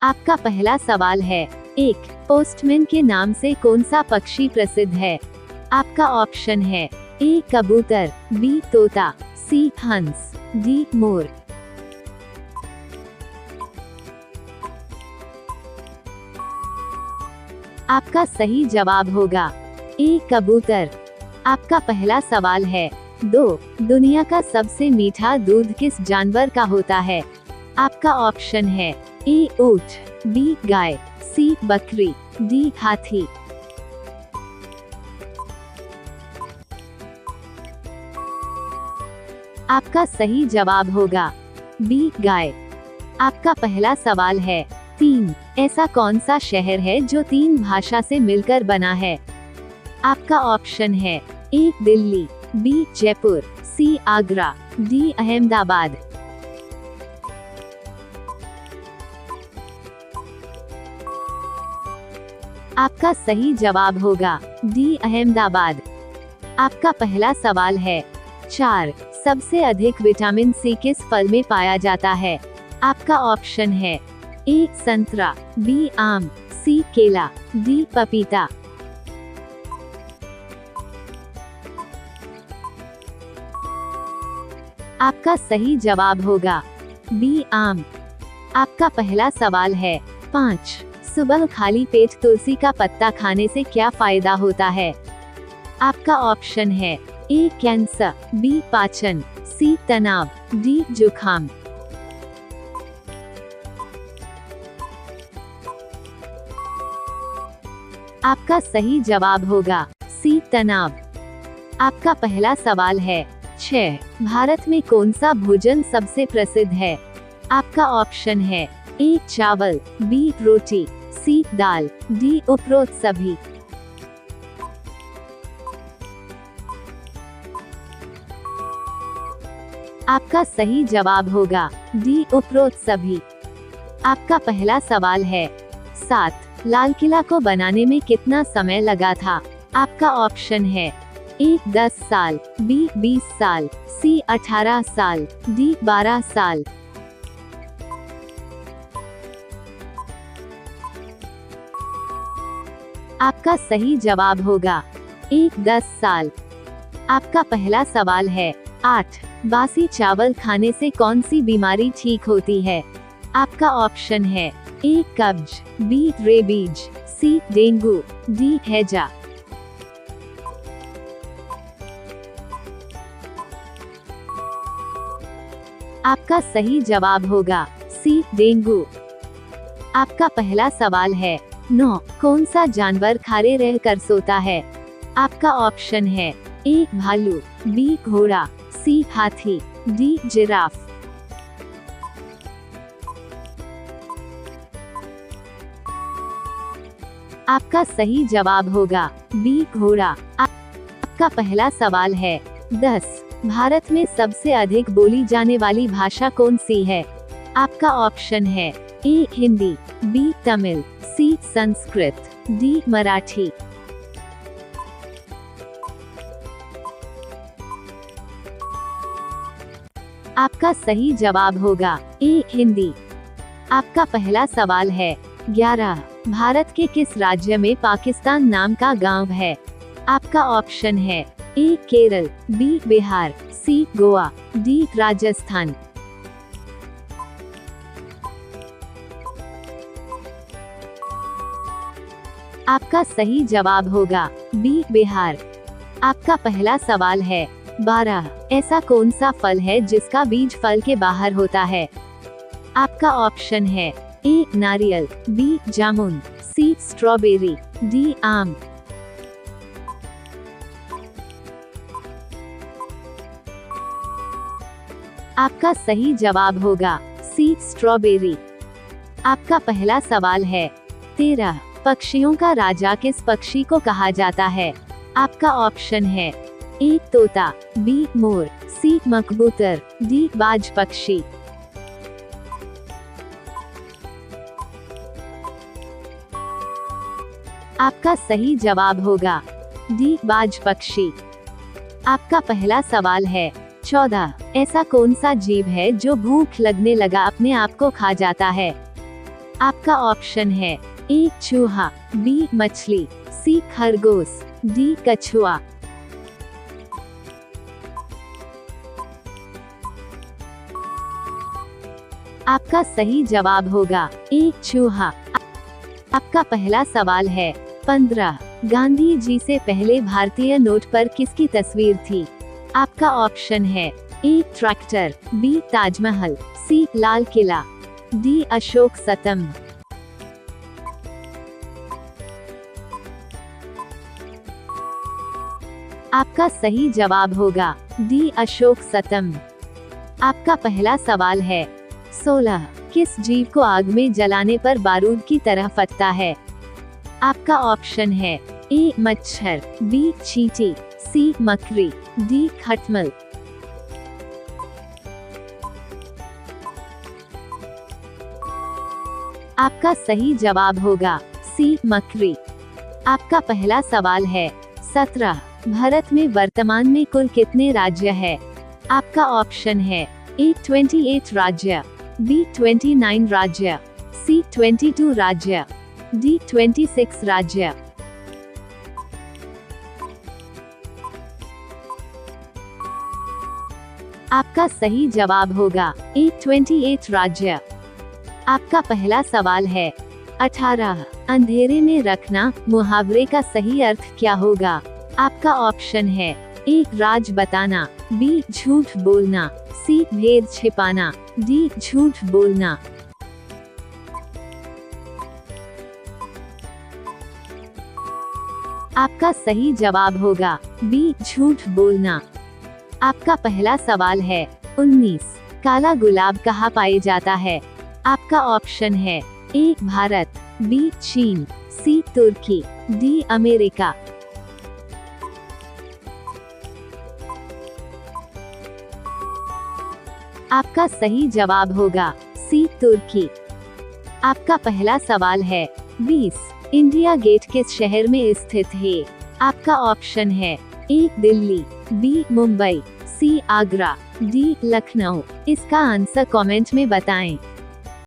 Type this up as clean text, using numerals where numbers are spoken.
आपका पहला सवाल है, एक पोस्टमैन के नाम से कौन सा पक्षी प्रसिद्ध है? आपका ऑप्शन है ए कबूतर, बी तोता, सी हंस, डी मोर। आपका सही जवाब होगा ए कबूतर। आपका पहला सवाल है, 2 दुनिया का सबसे मीठा दूध किस जानवर का होता है? आपका ऑप्शन है ए ऊंट, बी गाय, सी बकरी, डी हाथी। आपका सही जवाब होगा बी गाय। आपका पहला सवाल है, 3 ऐसा कौन सा शहर है जो 3 भाषा से मिलकर बना है? आपका ऑप्शन है ए दिल्ली, बी जयपुर, सी आगरा, डी अहमदाबाद। आपका सही जवाब होगा डी अहमदाबाद। आपका पहला सवाल है, 4 सबसे अधिक विटामिन सी किस फल में पाया जाता है? आपका ऑप्शन है ए संतरा, बी आम, सी केला, डी पपीता। आपका सही जवाब होगा बी आम। आपका पहला सवाल है, 5 सुबह खाली पेट तुलसी का पत्ता खाने से क्या फायदा होता है? आपका ऑप्शन है ए कैंसर, बी पाचन, सी तनाव, डी जुखाम। आपका सही जवाब होगा सी तनाव। आपका पहला सवाल है, 6 भारत में कौन सा भोजन सबसे प्रसिद्ध है? आपका ऑप्शन है ए चावल, बी रोटी, सी दाल, डी उपरोक्त सभी। आपका सही जवाब होगा डी उपरोक्त सभी। आपका पहला सवाल है, 7 लाल किला को बनाने में कितना समय लगा था? आपका ऑप्शन है ए 10 साल, बी 20 साल, सी 18 साल, डी 12 साल। आपका सही जवाब होगा ए 10 साल। आपका पहला सवाल है, 8 बासी चावल खाने से कौन सी बीमारी ठीक होती है? आपका ऑप्शन है ए कब्ज, बी रेबीज, सी डेंगू, डी हैजा। आपका सही जवाब होगा सी डेंगू। आपका पहला सवाल है, 9 कौन सा जानवर खारे रह कर सोता है? आपका ऑप्शन है ए भालू, बी घोड़ा, सी हाथी, डी जिराफ। आपका सही जवाब होगा बी घोड़ा। आपका पहला सवाल है, 10 भारत में सबसे अधिक बोली जाने वाली भाषा कौन सी है? आपका ऑप्शन है ए हिंदी, बी तमिल, सी संस्कृत, डी मराठी। आपका सही जवाब होगा ए हिंदी। आपका पहला सवाल है, 11 भारत के किस राज्य में पाकिस्तान नाम का गांव है? आपका ऑप्शन है ए केरल, बी बिहार, सी गोवा, डी राजस्थान। आपका सही जवाब होगा बी बिहार। आपका पहला सवाल है, 12 ऐसा कौन सा फल है जिसका बीज फल के बाहर होता है? आपका ऑप्शन है ए नारियल, बी जामुन, सी स्ट्रॉबेरी, डी आम। आपका सही जवाब होगा सी स्ट्रॉबेरी। आपका पहला सवाल है, 13 पक्षियों का राजा किस पक्षी को कहा जाता है? आपका ऑप्शन है ए तोता, बी मोर, सी मकबूतर, डी बाज पक्षी। आपका सही जवाब होगा डी बाज पक्षी। आपका पहला सवाल है, 14 ऐसा कौन सा जीव है जो भूख लगने लगा अपने आप को खा जाता है? आपका ऑप्शन है ए चूहा, बी मछली, सी खरगोश, डी कछुआ। आपका सही जवाब होगा ए चूहा। आपका पहला सवाल है 15 गांधी जी से पहले भारतीय नोट पर किसकी तस्वीर थी? आपका ऑप्शन है ए ट्रैक्टर, बी ताजमहल, सी लाल किला, डी अशोक स्तंभ। आपका सही जवाब होगा डी अशोक स्तंभ। आपका पहला सवाल है 16 किस जीव को आग में जलाने पर बारूद की तरह फटता है? आपका ऑप्शन है ए मच्छर, बी चींटी, सी मकड़ी, डी खटमल। आपका सही जवाब होगा सी मकड़ी। आपका पहला सवाल है 17 भारत में वर्तमान में कुल कितने राज्य है? आपका ऑप्शन है ए 28 राज्य, बी 29 राज्य, सी 22 राज्य, डी 26 राज्य। आपका सही जवाब होगा ए 28 राज्य। आपका पहला सवाल है 18 अंधेरे में रखना मुहावरे का सही अर्थ क्या होगा? आपका ऑप्शन है ए राज बताना, बी झूठ बोलना, सी भेद छिपाना, डी झूठ बोलना। आपका सही जवाब होगा बी झूठ बोलना। आपका पहला सवाल है 19 काला गुलाब कहाँ पाए जाता है? आपका ऑप्शन है ए भारत, बी चीन, सी तुर्की, डी अमेरिका। आपका सही जवाब होगा सी तुर्की। आपका पहला सवाल है 20 इंडिया गेट किस शहर में स्थित है? आपका ऑप्शन है ए दिल्ली, बी मुंबई, सी आगरा, डी लखनऊ। इसका आंसर कमेंट में बताएं।